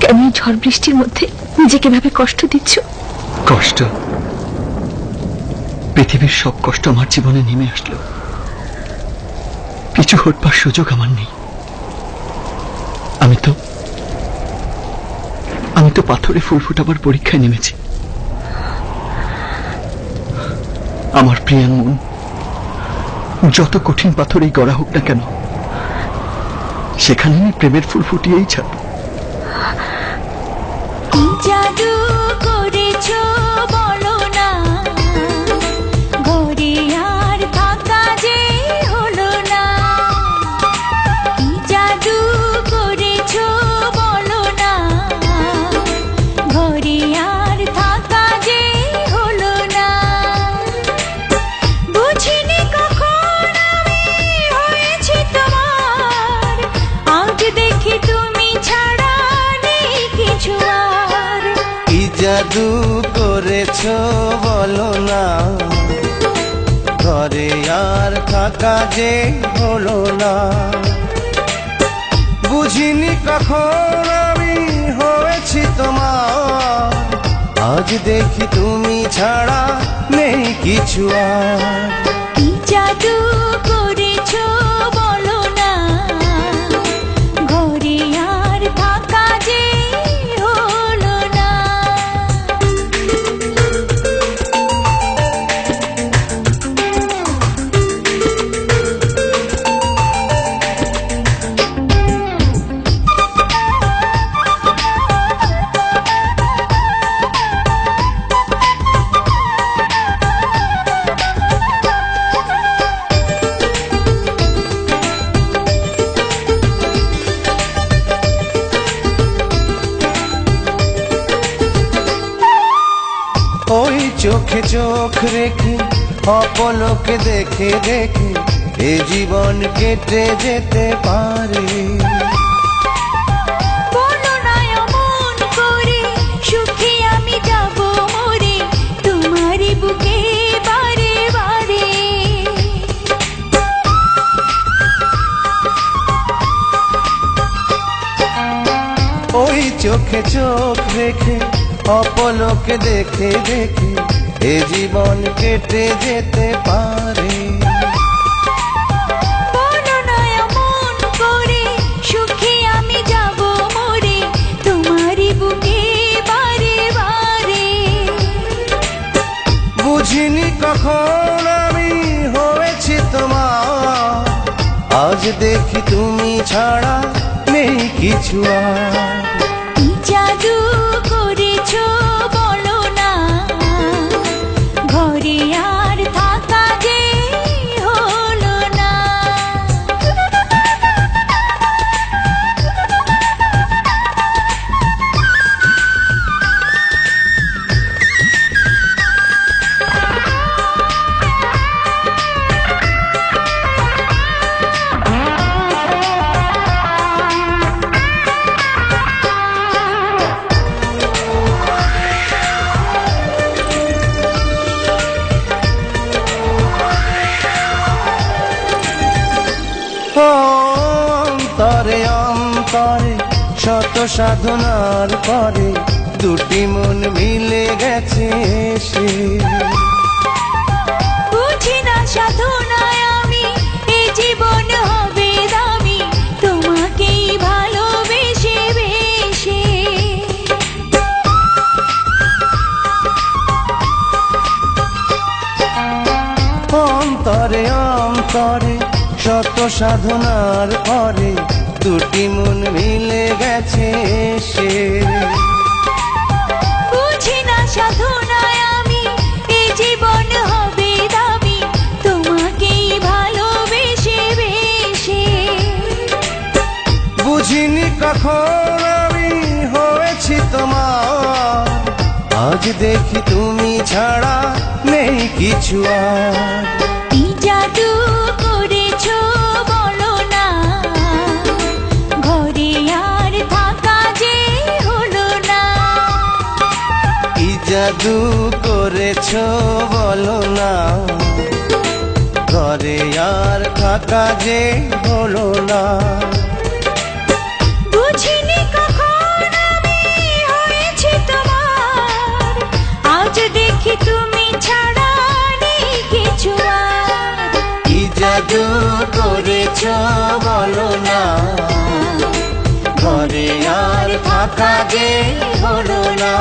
কেন এই ঝড় বৃষ্টির মধ্যে নিজেকে ভাবে কষ্ট দিচ্ছ? কষ্ট? পৃথিবীর সব কষ্ট আমার জীবনে নেমে আসলো, পিছু হটবার সুযোগ আমার নেই। আমি তো পাথরে ফুল ফুটাবার পরীক্ষায় নেমেছি। আমার প্রিয়ার মন যত কঠিন পাথরেই গড়া হোক না কেন, সেখানে আমি প্রেমের ফুল ফুটিয়েই ছাড়ব। জাদু করেছো বলো না, ঘরে আর থাকা যে হলো না। কি জাদু করেছো বলো না, ঘরে আর থাকা যে হলো না। বুঝিনি কখন আমি হয়েছি তোমার, আজ দেখি তুমি ছাড়া নেই কিছু আর। কি জাদু করেছো বলো না, ঘরে আর থাকা যে হলো না। বুঝিনি কখন আমি হয়েছি তোমার, আজ দেখি তুমি ছাড়া নেই কিছু আর। কি জাদু করেছো বলো না, ঘরে আর থাকা যে হলো না। ওই চোখে চোখ রেখে অপলকে দেখে দেখে এ জীবন কেটে যেতে পারে। বলো না অমন করে, সুখে আমি যাব মরে তোমারই বুকে বারে বারে। ওই চোখে চোখ রেখে অপলকে দেখে দেখে এ জীবন কেটে যেতে পারে। বলো না অমন করে, সুখে আমি যাব মরে তোমারই বুকে বারে বারে। বুঝিনি কখন আমি হয়েছি তোমার, আজ দেখি তুমি ছাড়া নেই কিছু আর। কি জাদু করেছো বলো না, ঘরে আর থাকা যে হলো না। অন্তরে অন্তরে শত সাধনার পরে দুটি মন মিলে গেছে সে। বুঝি না সাধনায় আমি এ জীবন হবে দামি, তোমাকেই ভালোবেসে বেশে। অন্তরে অন্তরে শত সাধনার পরে দুটি মন মিলে গেছে সে। বুঝি না সাধনায় আমি এ জীবন হবে দামি, তোমাকেই ভালোবেসে বেশে। বুঝিনি কখন আমি হয়েছি তোমার, আজ দেখি তুমি ছাড়া নেই কিছু আর। কি জাদু করেছো বলো না, ঘরে আর থাকা যে হলো না। কি জাদু করেছো বলো না, ঘরে আর থাকা যে হলো না। বুঝিনি কখন আমি দূর করেছ বলো না, ঘরে আর থাকা যে হলো না।